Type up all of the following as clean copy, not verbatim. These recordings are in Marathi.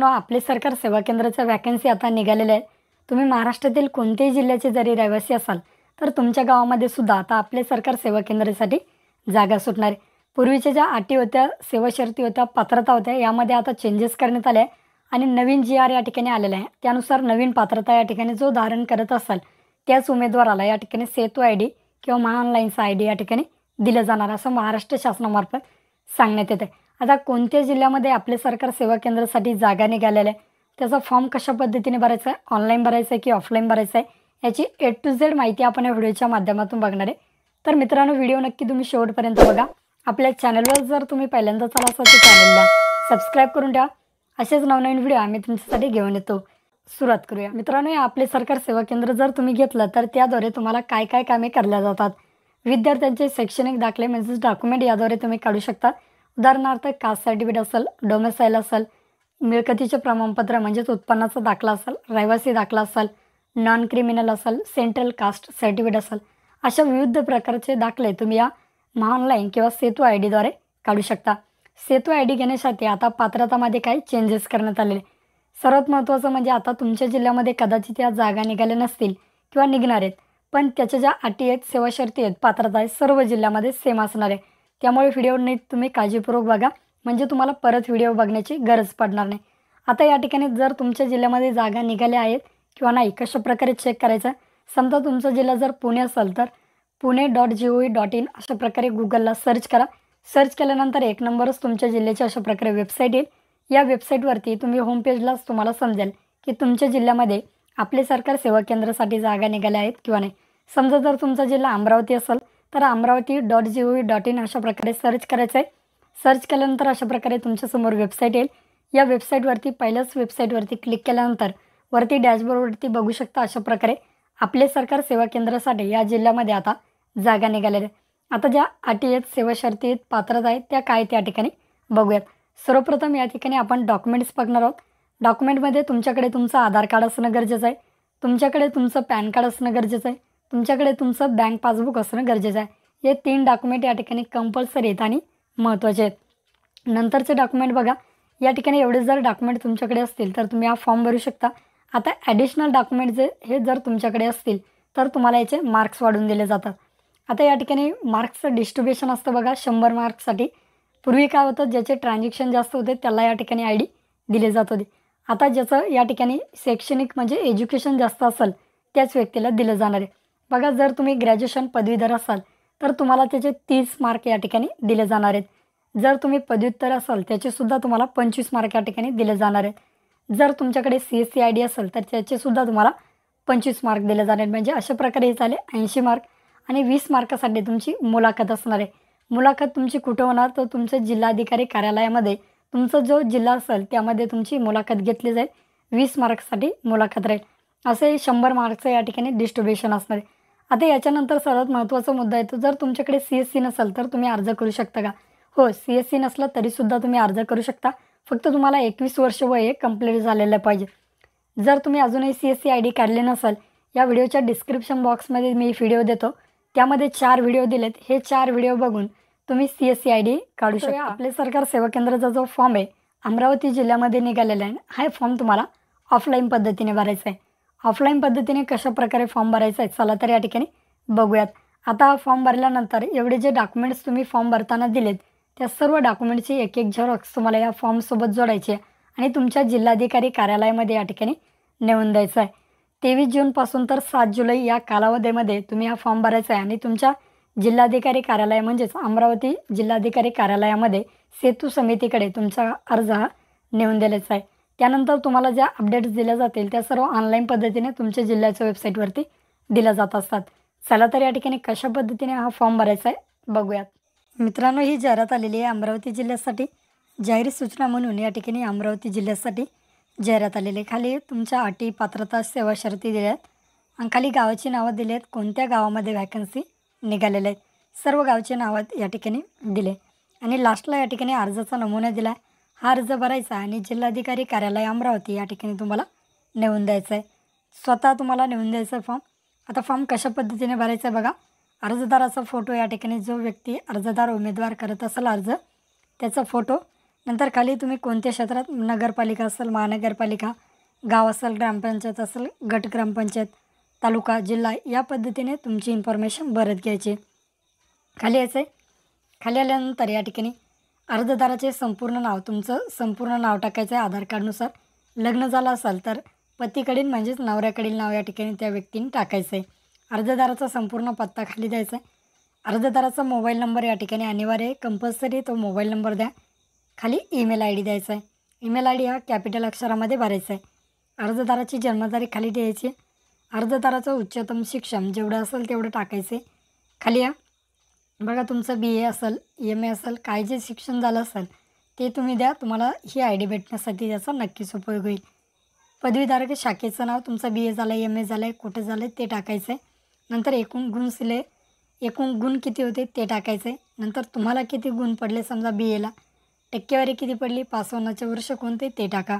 मित्रांनो, आपले सरकार सेवा केंद्राच्या वॅकन्सी आता निघालेल्या आहेत। तुम्ही महाराष्ट्रातील कोणत्याही जिल्ह्याचे जरी रहिवासी असाल तर तुमच्या गावामध्ये सुद्धा आता आपले सरकार सेवा केंद्रासाठी जागा सुटणार आहे। पूर्वीच्या ज्या अटी होत्या, सेवा शर्ती होत्या, पात्रता होत्या, यामध्ये आता चेंजेस करण्यात आले आणि नवीन जी आर या ठिकाणी आलेला आहे। त्यानुसार नवीन पात्रता या ठिकाणी जो धारण करत असाल त्याच उमेदवाराला या ठिकाणी सेतू आय डी किंवा महाऑनलाईनचा आय डी या ठिकाणी दिलं जाणार असं महाराष्ट्र शासनामार्फत सांगण्यात येते। आता कोणत्या जिल्ह्यामध्ये आपले सरकार सेवा केंद्रासाठी जागा निघालेल्या आहे, त्याचा फॉर्म कशा पद्धतीने भरायचा आहे, ऑनलाईन भरायचा आहे की ऑफलाईन भरायचा आहे, याची A to Z माहिती आपण या व्हिडिओच्या माध्यमातून बघणार आहे। तर मित्रांनो, व्हिडिओ नक्की तुम्ही शेवटपर्यंत बघा। आपल्या चॅनलवर जर तुम्ही पहिल्यांदाच आला असाल तर चॅनलला सबस्क्राईब करून ठेवा। असेच नवनवीन व्हिडिओ आम्ही तुमच्यासाठी घेऊन येतो। सुरुवात करूया मित्रांनो। आपले सरकार सेवा केंद्र जर तुम्ही घेतलं तर त्याद्वारे तुम्हाला काय काय कामे करल्या जातात। विद्यार्थ्यांचे शैक्षणिक दाखले म्हणजे डॉक्युमेंट याद्वारे तुम्ही काढू शकता। उदाहरणार्थ कास्ट सर्टिफिकेट असेल, डोमेसाईल असेल, मिळकतीचे प्रमाणपत्र म्हणजेच उत्पन्नाचा दाखला असेल, रहिवासी दाखला असेल, नॉन क्रिमिनल असेल, सेंट्रल कास्ट सर्टिफिकेट असेल, अशा विविध प्रकारचे दाखले तुम्ही या महाऑनलाईन किंवा सेतू आय डीद्वारे काढू शकता। सेतू आय डी घेण्यासाठी आता पात्रतामध्ये काही चेंजेस करण्यात आलेले। सर्वात महत्त्वाचं म्हणजे आता तुमच्या जिल्ह्यामध्ये कदाचित या जागा निघाल्या नसतील किंवा निघणार आहेत, पण त्याच्या ज्या अटी आहेत, सेवा शर्ती आहेत, पात्रता आहेत, सर्व जिल्ह्यामध्ये सेम असणार आहे। त्यामुळे व्हिडिओ नीट तुम्ही काळजीपूर्वक बघा, म्हणजे तुम्हाला परत व्हिडिओ बघण्याची गरज पडणार नाही। आता या ठिकाणी जर तुमच्या जिल्ह्यामध्ये जागा निघाल्या आहेत किंवा नाही, कशा प्रकारे चेक करायचं। समजा तुमचा जिल्हा जर पुणे असेल तर pune.gov.in अशा प्रकारे गुगलला सर्च करा। सर्च केल्यानंतर एक नंबरच तुमच्या जिल्ह्याची अशा प्रकारे वेबसाईट येईल। या वेबसाईटवरती तुम्ही होम पेजलाच तुम्हाला समजेल की तुमच्या जिल्ह्यामध्ये आपले सरकार सेवा केंद्रासाठी जागा निघाल्या आहेत किंवा नाही। समजा जर तुमचा जिल्हा अमरावती असेल तर अमरावती.gov.in अशा प्रकारे सर्च करायचं आहे। सर्च केल्यानंतर अशा प्रकारे तुमच्यासमोर वेबसाईट येईल। या वेबसाईटवरती पहिल्याच वेबसाईटवरती क्लिक केल्यानंतर वरती डॅशबोर्डवरती बघू शकता अशा प्रकारे आपले सरकार सेवा केंद्रासाठी या जिल्ह्यामध्ये आता जागा निघालेल्या आहेत। आता ज्या अटी आहेत, सेवा शर्ती आहेत, पात्रता आहेत, त्या काय त्या ठिकाणी बघूयात। सर्वप्रथम या ठिकाणी आपण डॉक्युमेंट्स बघणार आहोत। डॉक्युमेंटमध्ये तुमच्याकडे तुमचं आधार कार्ड असणं गरजेचं आहे, तुमच्याकडे तुमचं पॅन कार्ड असणं गरजेचं आहे, तुमच्याकडे तुमचं बँक पासबुक असणं गरजेचं आहे। हे 3 डॉक्युमेंट या ठिकाणी कंपल्सरी आहेत आणि महत्त्वाचे आहेत। नंतरचे डॉक्युमेंट बघा, या ठिकाणी एवढे जर डॉक्युमेंट तुमच्याकडे असतील तर तुम्ही हा फॉर्म भरू शकता। आता ॲडिशनल डॉक्युमेंट हे जर तुमच्याकडे असतील तर तुम्हाला याचे मार्क्स वाढवून दिले जातात। आता या ठिकाणी मार्क्सचं डिस्ट्रीब्युशन असतं बघा 100 मार्क्ससाठी। पूर्वी काय होतं, ज्याचे ट्रान्झॅक्शन जास्त होते त्याला या ठिकाणी आय डी दिले जात होते। आता ज्याचं या ठिकाणी शैक्षणिक म्हणजे एज्युकेशन जास्त असेल त्याच व्यक्तीला दिलं जाणार आहे। बघा, जर तुम्ही ग्रॅज्युएशन पदवीधर असाल तर तुम्हाला त्याचे 30 मार्क या ठिकाणी दिले जाणार आहेत। जर तुम्ही पदव्युत्तर असाल त्याचेसुद्धा तुम्हाला 25 मार्क या ठिकाणी दिले जाणार आहेत। जर तुमच्याकडे CSC आय डी असेल तर त्याचेसुद्धा तुम्हाला 25 मार्क दिले जाणार आहेत। म्हणजे अशा प्रकारे हे झाले 80 मार्क आणि 20 मार्कासाठी तुमची मुलाखत असणार आहे। मुलाखत तुमची कुठं होणार, तर तुमच्या जिल्हाधिकारी कार्यालयामध्ये तुमचा जो जिल्हा असेल त्यामध्ये तुमची मुलाखत घेतली जाईल। 20 मार्क्ससाठी मुलाखत राहील। असे 100 मार्क्सचं या ठिकाणी डिस्ट्रीब्युशन असणार आहे। आता याच्यानंतर सर्वात महत्त्वाचा मुद्दा येतो, जर तुमच्याकडे CSC नसेल तर तुम्ही अर्ज करू शकता का? हो, CSC नसलं तरीसुद्धा तुम्ही अर्ज करू शकता। फक्त तुम्हाला 21 वर्ष वय हे कंप्लीट झालेलं पाहिजे। जर तुम्ही अजूनही CSC आय डी काढले नसेल, या व्हिडिओच्या डिस्क्रिप्शन बॉक्समध्ये मी व्हिडिओ देतो, त्यामध्ये 4 व्हिडिओ दिलेत। हे 4 व्हिडिओ बघून तुम्ही CSC आय डी काढू शकता। आपले सरकार सेवा केंद्राचा जो फॉर्म आहे अमरावती जिल्ह्यामध्ये निघालेला आहे, हा फॉर्म तुम्हाला ऑफलाईन पद्धतीने भरायचा आहे। ऑफलाईन पद्धतीने कशा प्रकारे फॉर्म भरायचा आहे चला तर या ठिकाणी बघूयात। आता हा फॉर्म भरल्यानंतर एवढे जे डॉक्युमेंट्स तुम्ही फॉर्म भरताना दिलेत त्या सर्व डॉक्युमेंटची एक झेरॉक्स तुम्हाला या फॉर्मसोबत जोडायची आहे आणि तुमच्या जिल्हाधिकारी कार्यालयामध्ये या ठिकाणी नेऊन द्यायचं आहे। 23 जूनपासून तर 7 जुलै या कालावधीमध्ये तुम्ही हा फॉर्म भरायचा आहे आणि तुमच्या जिल्हाधिकारी कार्यालय म्हणजेच अमरावती जिल्हाधिकारी कार्यालयामध्ये सेतू समितीकडे तुमचा अर्ज हा नेऊन द्यायचा आहे। त्यानंतर तुम्हाला ज्या अपडेट्स दिल्या जातील त्या सर्व ऑनलाईन पद्धतीने तुमच्या जिल्ह्याच्या वेबसाईटवरती दिल्या जात असतात। चला तर या ठिकाणी कशा पद्धतीने हा फॉर्म भरायचा आहे बघूयात। मित्रांनो, ही जाहिरात आलेली आहे अमरावती जिल्ह्यासाठी। जाहीर सूचना म्हणून या ठिकाणी अमरावती जिल्ह्यासाठी जाहिरात आलेली आहे। खाली तुमच्या अटी, पात्रता, सेवा शर्ती दिल्या आहेत आणि खाली गावाची नावं दिली आहेत, कोणत्या गावामध्ये वॅकन्सी निघालेल्या आहेत सर्व गावचे नावं या ठिकाणी दिले आणि लास्टला या ठिकाणी अर्जाचा नमुना दिला आहे। हा अर्ज भरायचा आणि जिल्हाधिकारी कार्यालय अमरावती या ठिकाणी तुम्हाला नेऊन द्यायचं आहे। स्वतः तुम्हाला नेऊन द्यायचं फॉर्म। आता फॉर्म कशा पद्धतीने भरायचा आहे बघा। अर्जदाराचा फोटो, या ठिकाणी जो व्यक्ती अर्जदार उमेदवार करत असेल अर्ज त्याचा फोटो, नंतर खाली तुम्ही कोणत्या क्षेत्रात नगरपालिका असेल, महानगरपालिका, गाव असेल, ग्रामपंचायत असेल, गट ग्रामपंचायत, तालुका, जिल्हा या पद्धतीने तुमची इन्फॉर्मेशन भरत घ्यायची. खाली यायचं आहे. खाली आल्यानंतर या ठिकाणी अर्जदाराचे संपूर्ण नाव, तुमचं संपूर्ण नाव टाकायचं आहे. आधार कार्डनुसार लग्न झालं असेल तर पतीकडील म्हणजेच नवऱ्याकडील नाव या ठिकाणी त्या व्यक्तीने टाकायचं आहे. अर्जदाराचा संपूर्ण पत्ता खाली द्यायचा आहे. अर्जदाराचा मोबाईल नंबर या ठिकाणी अनिवार्य आहे, कंपल्सरी तो मोबाईल नंबर द्या. खाली ईमेल आय डी द्यायचा आहे. ईमेल आय डी हा कॅपिटल अक्षरामध्ये भरायचा आहे. अर्जदाराची जन्मतारीख खाली द्यायची. अर्जदाराचं उच्चतम शिक्षण जेवढं असेल तेवढं टाकायचे. खाली या बघा, तुमचं BA असेल, MA असेल, काय जे शिक्षण झालं असेल ते तुम्ही द्या. तुम्हाला ही आय डी भेटण्यासाठी त्याचा नक्कीच उपयोग होईल. पदवीधारक शाखेचं नाव, तुमचं BA झालं आहे, MA झालं आहे, कुठं झालं आहे ते टाकायचं आहे. नंतर एकूण गुण किती होते ते टाकायचं आहे. नंतर तुम्हाला किती गुण पडले, समजा BAला टक्केवारी किती पडली, पास होण्याचे वर्ष कोणते ते टाका.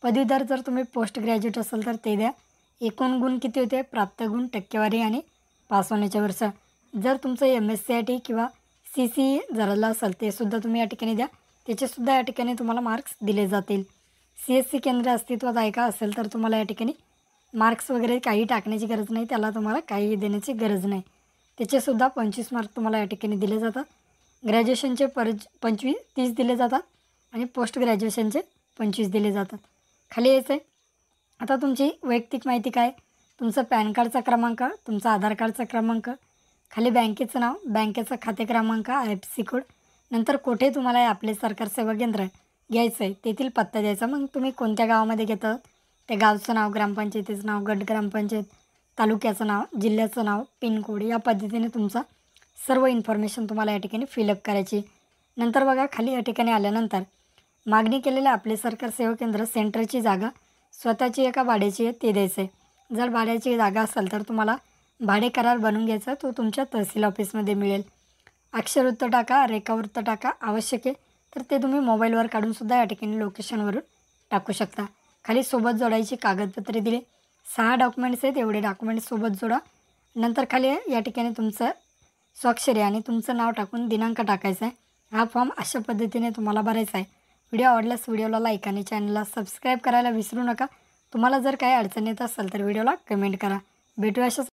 पदवीधर जर तुम्ही पोस्ट ग्रॅज्युएट असाल तर ते द्या. एकूण गुण किती होते, प्राप्त गुण, टक्केवारी आणि पास होण्याचे वर्ष. जर तुमचं MSCIT किंवा CCE झालेलं असेल ते सुद्धा तुम्ही या ठिकाणी द्या. त्याचेसुद्धा या ठिकाणी तुम्हाला मार्क्स दिले जातील. CSC केंद्र अस्तित्वात आहे का असेल तर तुम्हाला या ठिकाणी मार्क्स वगैरे काही टाकण्याची गरज नाही, त्याला तुम्हाला काही देण्याची गरज नाही. त्याचेसुद्धा 25 मार्क तुम्हाला या ठिकाणी दिले जातात. ग्रॅज्युएशनचे 30 दिले जातात आणि पोस्ट ग्रॅज्युएशनचे 25 दिले जातात. खाली यायचं आहे. आता तुमची वैयक्तिक माहिती काय, तुमचं पॅन कार्डचा क्रमांक, तुमचा आधार कार्डचा क्रमांक, खाली बँकेचं नाव, बँकेचा खाते क्रमांक, IFSC कोड, नंतर कुठे तुम्हाला आपले सरकार सेवा केंद्र घ्यायचं आहे तेथील पत्ता द्यायचा. मग तुम्ही कोणत्या गावामध्ये घेता त्या गावचं नाव, ग्रामपंचायतीचं नाव, गट ग्रामपंचायत, तालुक्याचं नाव, जिल्ह्याचं नाव, पिनकोड या पद्धतीने तुमचा सर्व इन्फॉर्मेशन तुम्हाला या ठिकाणी फिलअप करायची. नंतर बघा, खाली या ठिकाणी आल्यानंतर मागणी केलेले आपले सरकार सेवा केंद्र सेंटरची जागा स्वतःची आहे का भाड्याची आहे ते द्यायचं आहे. जर भाड्याची जागा असेल तर तुम्हाला भाडे करार बनवून घ्यायचा, तो तुमच्या तहसील ऑफिसमध्ये मिळेल. अक्षरवृत्त टाका, रेखावृत्त टाका, आवश्यक आहे तर ते तुम्ही मोबाईलवर काढूनसुद्धा या ठिकाणी लोकेशनवरून टाकू शकता. खाली सोबत जोडायची कागदपत्रे दिले. 6 डॉक्युमेंट्स आहेत, एवढे डॉक्युमेंट्स सोबत जोडा. नंतर खाली या ठिकाणी तुमचं स्वाक्षरी आणि तुमचं नाव टाकून दिनांक टाकायचा आहे. हा फॉर्म अशा पद्धतीने तुम्हाला भरायचा आहे. व्हिडिओ आवडल्यास व्हिडिओला लाईक आणि चॅनलला सबस्क्राईब करायला विसरू नका. तुम्हाला जर काही अडचण येत असेल तर व्हिडिओला कमेंट करा. भेटूया अशाच